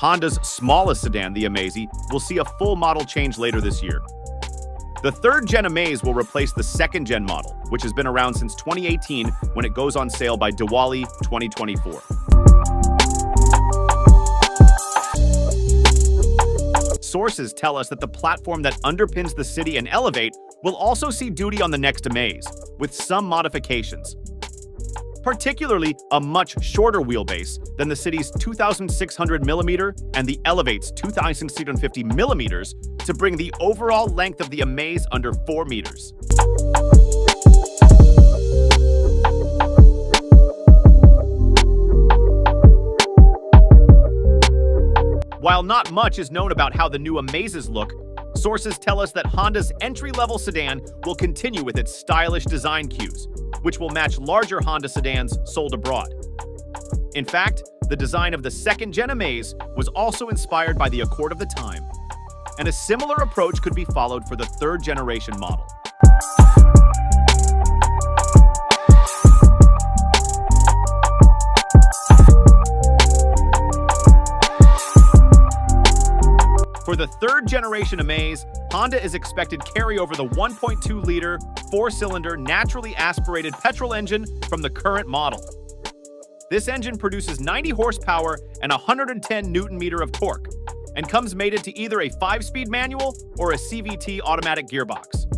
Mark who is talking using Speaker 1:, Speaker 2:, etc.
Speaker 1: Honda's smallest sedan, the Amaze, will see a full model change later this year. The third-gen Amaze will replace the second-gen model, which has been around since 2018 when it goes on sale by Diwali 2024. Sources tell us that the platform that underpins the City and Elevate will also see duty on the next Amaze, with some modifications. Particularly a much shorter wheelbase than the City's 2,600mm and the Elevate's 2,650mm to bring the overall length of the Amaze under 4 meters. While not much is known about how the new Amazes look, sources tell us that Honda's entry-level sedan will continue with its stylish design cues, which will match larger Honda sedans sold abroad. In fact, the design of the second-gen Amaze was also inspired by the Accord of the time, and a similar approach could be followed for the third-generation model. For the third-generation Amaze, Honda is expected to carry over the 1.2-liter, 4-cylinder, naturally aspirated petrol engine from the current model. This engine produces 90 horsepower and 110 Nm of torque, and comes mated to either a 5-speed manual or a CVT automatic gearbox.